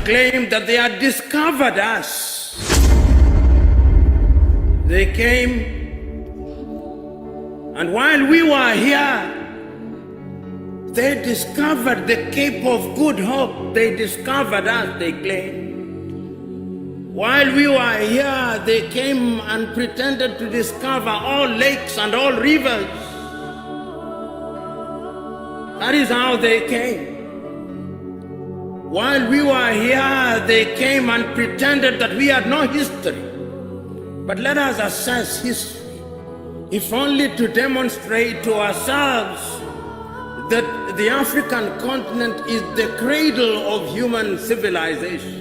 claimed that they had discovered us. They came, and while we were here, they discovered the Cape of Good Hope. They discovered us, they claimed. While we were here, they came and pretended to discover all lakes and all rivers. That is how they came. While we were here, they came and pretended that we had no history. But let us assess history, if only to demonstrate to ourselves that the African continent is the cradle of human civilization.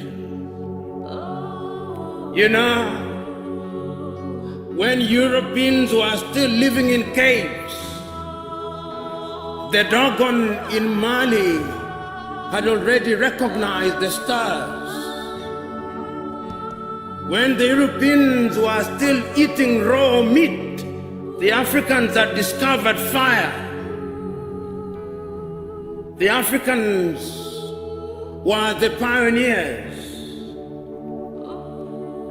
You know, when Europeans were still living in caves, the Dogon in Mali had already recognized the stars. When the Europeans were still eating raw meat, the Africans had discovered fire. The Africans were the pioneers.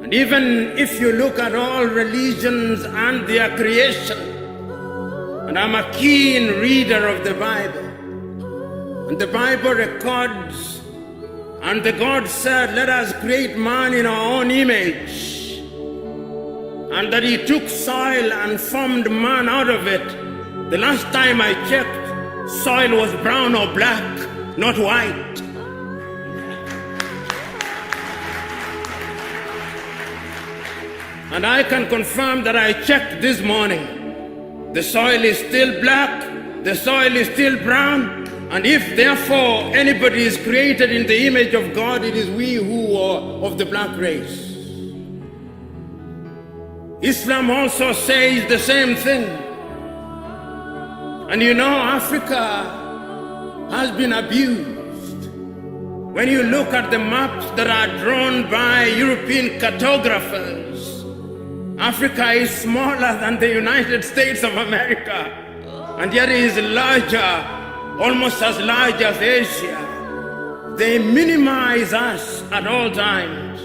And even if you look at all religions and their creation, and I'm a keen reader of the Bible, and the Bible records, and the God said, let us create man in our own image, and that he took soil and formed man out of it. The last time I checked, soil was brown or black, not white. And I can confirm that I checked this morning. The soil is still black, the soil is still brown, and if therefore anybody is created in the image of God, it is we who are of the black race. Islam also says the same thing. And you know, Africa has been abused. When you look at the maps that are drawn by European cartographers, Africa is smaller than the United States of America, and yet it is larger, almost as large as Asia. They minimize us at all times.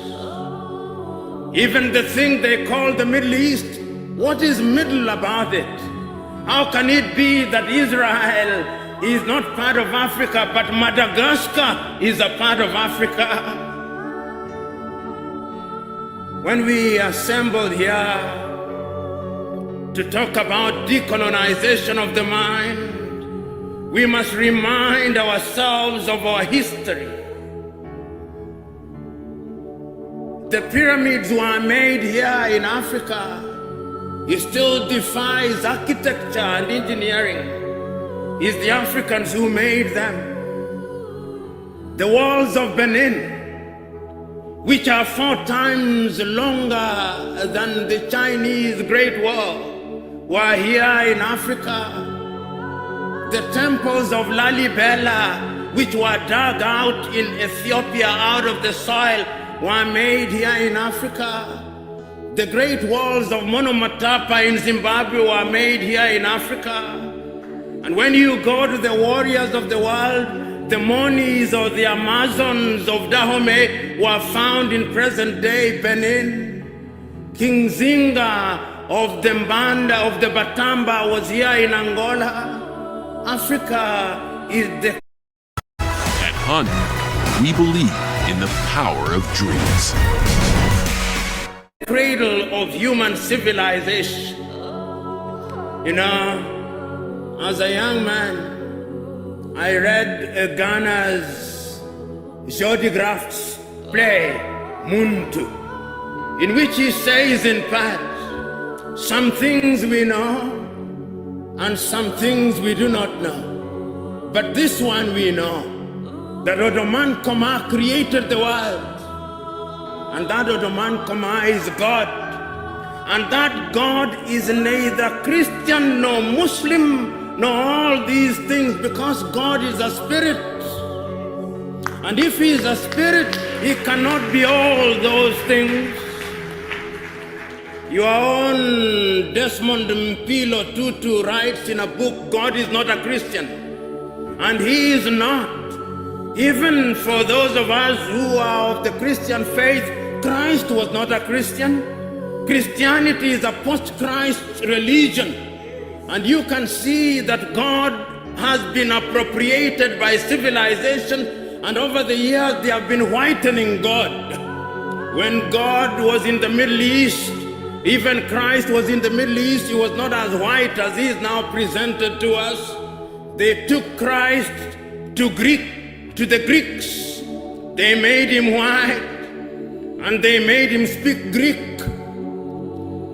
Even the thing they call the Middle East, what is middle about it? How can it be that Israel is not part of Africa, but Madagascar is a part of Africa? When we assembled here to talk about decolonization of the mind, we must remind ourselves of our history. The pyramids were made here in Africa. It still defies architecture and engineering. It's the Africans who made them. The walls of Benin, which are 4 times longer than the Chinese Great Wall, were here in Africa. The temples of Lalibela, which were dug out in Ethiopia out of the soil, were made here in Africa. The great walls of Monomatapa in Zimbabwe were made here in Africa. And when you go to the warriors of the world, the Monis or the Amazons of Dahomey were found in present-day Benin. King Zinga of the Mbanda, of the Batamba, was here in Angola. Africa is the... At Hunt, we believe in the power of dreams. Cradle of human civilization. You know, as a young man, I read Ghana's Jody Graft's play, Muntu, in which he says in part, some things we know and some things we do not know. But this one we know, that Odoman Koma created the world. And that Odoman Koma is God. And that God is neither Christian nor Muslim nor all these things, because God is a spirit. And if he is a spirit, he cannot be all those things. Your own Desmond Mpilo Tutu writes in a book, God is not a Christian. And he is not. Even for those of us who are of the Christian faith, Christ was not a Christian. Christianity is a post-Christ religion. And you can see that God has been appropriated by civilization, and over the years they have been whitening God. When God was in the Middle East, even Christ was in the Middle East, he was not as white as he is now presented to us. They took Christ to the Greeks. They made him white and they made him speak Greek.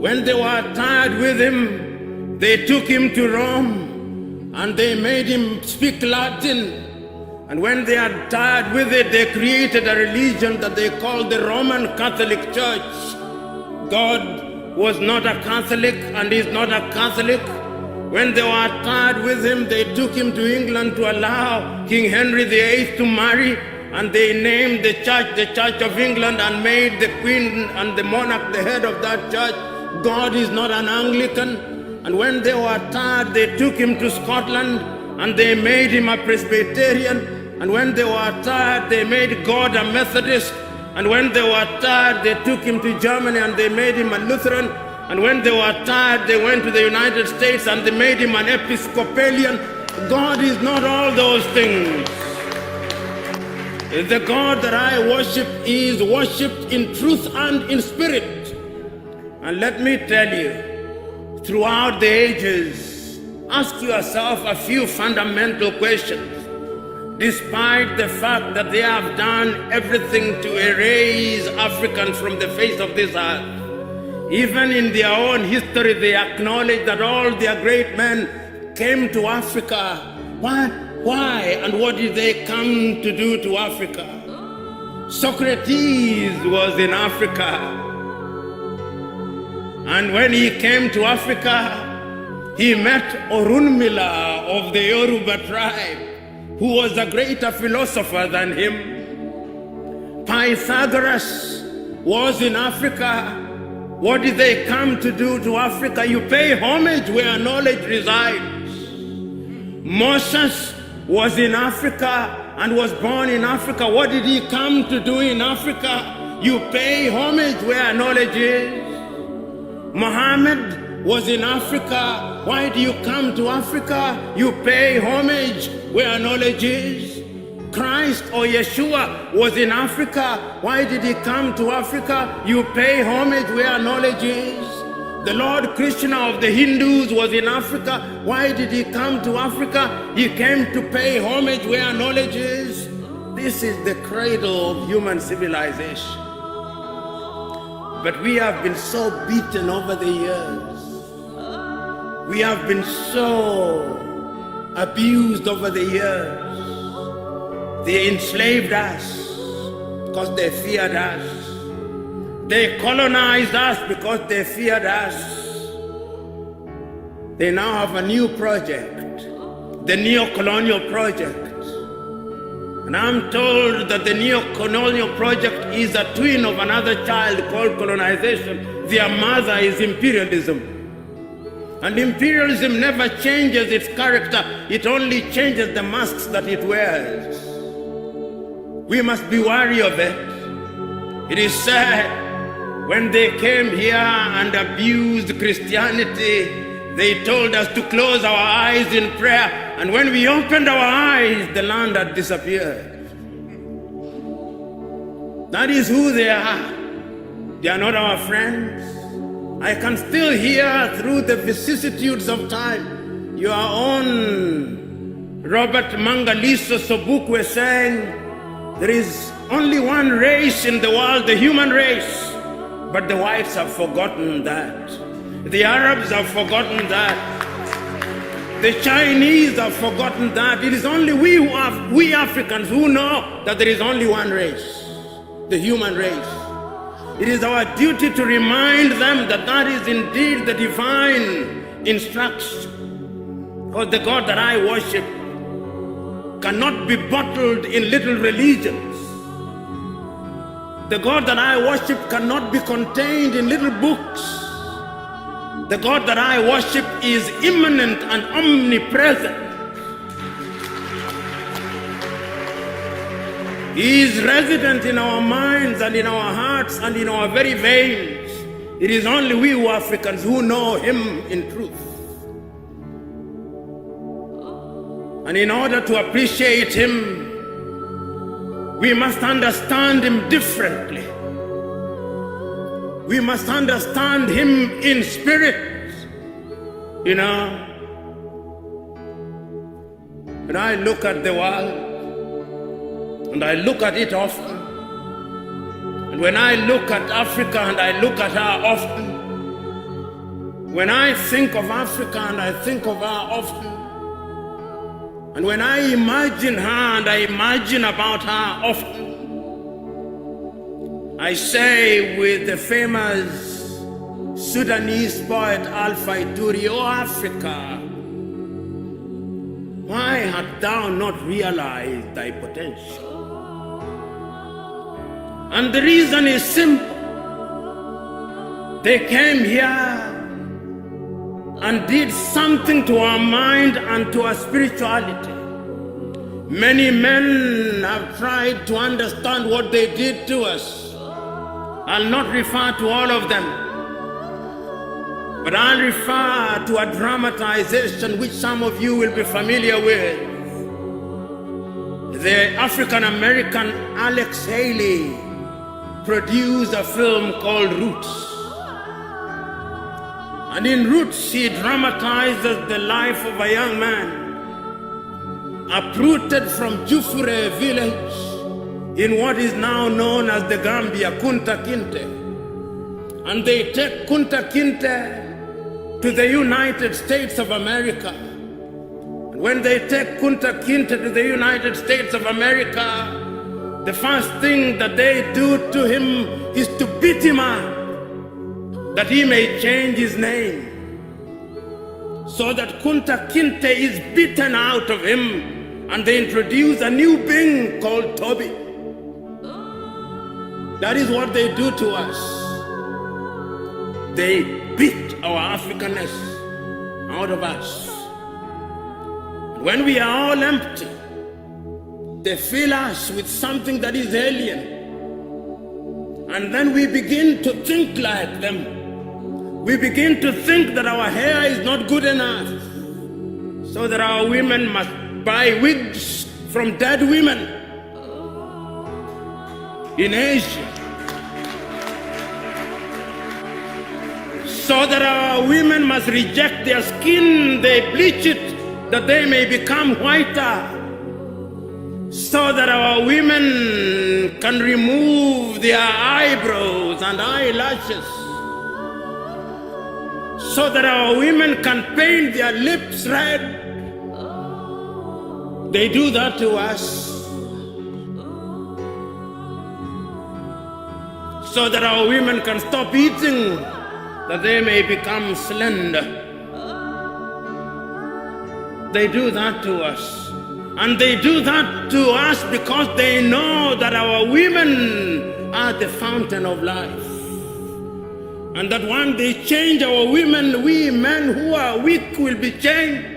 When they were tired with him, they took him to Rome and they made him speak Latin. And when they had tired with it, they created a religion that they called the Roman Catholic Church. God was not a Catholic and is not a Catholic. When they were tired with him, they took him to England to allow King Henry VIII to marry, and they named the Church of England, and made the Queen and the monarch the head of that church. God is not an Anglican. And when they were tired, they took him to Scotland and they made him a Presbyterian. And when they were tired, they made God a Methodist. And when they were tired, they took him to Germany and they made him a Lutheran. And when they were tired, they went to the United States and they made him an Episcopalian. God is not all those things. The God that I worship is worshipped in truth and in spirit. And let me tell you, throughout the ages, ask yourself a few fundamental questions. Despite the fact that they have done everything to erase Africans from the face of this earth, even in their own history, they acknowledge that all their great men came to Africa. Why? And what did they come to do to Africa? Socrates was in Africa. And when he came to Africa, he met Orunmila of the Yoruba tribe, who was a greater philosopher than him. Pythagoras was in Africa. What did they come to do to Africa? You pay homage where knowledge resides. Moses was in Africa and was born in Africa. What did he come to do in Africa? You pay homage where knowledge is. Muhammad was in Africa. Why do you come to Africa? You pay homage where knowledge is. Christ or Yeshua was in Africa. Why did he come to Africa? You pay homage where knowledge is. The Lord Krishna of the Hindus was in Africa. Why did he come to Africa? He came to pay homage where knowledge is. This is the cradle of human civilization. But we have been so beaten over the years. We have been so abused over the years. They enslaved us because they feared us. They colonized us because they feared us. They now have a new project, the neo-colonial project. And I'm told that the neo-colonial project is a twin of another child called colonization. Their mother is imperialism. And imperialism never changes its character. It only changes the masks that it wears. We must be wary of it. It is said, when they came here and abused Christianity, they told us to close our eyes in prayer. And when we opened our eyes, the land had disappeared. That is who they are. They are not our friends. I can still hear through the vicissitudes of time your own Robert Mangaliso Sobukwe saying, there is only one race in the world, the human race. But the whites have forgotten that. The Arabs have forgotten that. The Chinese have forgotten that. It is only we Africans who know that there is only one race, the human race. It is our duty to remind them that that is indeed the divine instruction. Because the God that I worship cannot be bottled in little religions. The God that I worship cannot be contained in little books. The God that I worship is immanent and omnipresent. He is resident in our minds and in our hearts and in our very veins. It is only we who Africans who know him in truth. And in order to appreciate him, we must understand him differently. We must understand him in spirit. You know, when I look at the world, and I look at it often, and when I look at Africa and I look at her often, when I think of Africa and I think of her often, and when I imagine her and I imagine about her often, I say with the famous Sudanese poet al Fyp, "O Africa, why hast thou not realized thy potential?" And the reason is simple. They came here and did something to our mind and to our spirituality. Many men have tried to understand what they did to us. I'll not refer to all of them, but I'll refer to a dramatization which some of you will be familiar with. The African-American Alex Haley produced a film called Roots. And in Roots, he dramatizes the life of a young man uprooted from Jufure village in what is now known as the Gambia, Kunta Kinte. And they take Kunta Kinte to the United States of America. And when they take Kunta Kinte to the United States of America, the first thing that they do to him is to beat him up, that he may change his name, so that Kunta Kinte is beaten out of him, and they introduce a new being called Toby. That is what they do to us. They beat our Africanness out of us. When we are all empty, they fill us with something that is alien. And then we begin to think like them. We begin to think that our hair is not good enough, so that our women must buy wigs from dead women in Asia, so that our women must reject their skin, they bleach it that they may become whiter, so that our women can remove their eyebrows and eyelashes, so that our women can paint their lips red. They do that to us, so that our women can stop eating, that they may become slender. They do that to us. And they do that to us because they know that our women are the fountain of life. And that when they change our women, we men who are weak will be changed.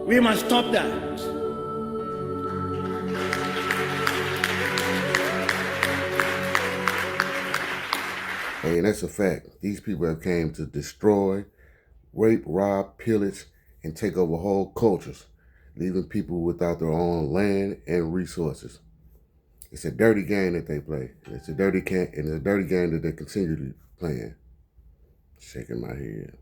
We must stop that. Hey, and that's a fact. These people have came to destroy, rape, rob, pillage, and take over whole cultures, leaving people without their own land and resources. It's a dirty game that they play. It's a dirty game that they continue to play. Shaking my head.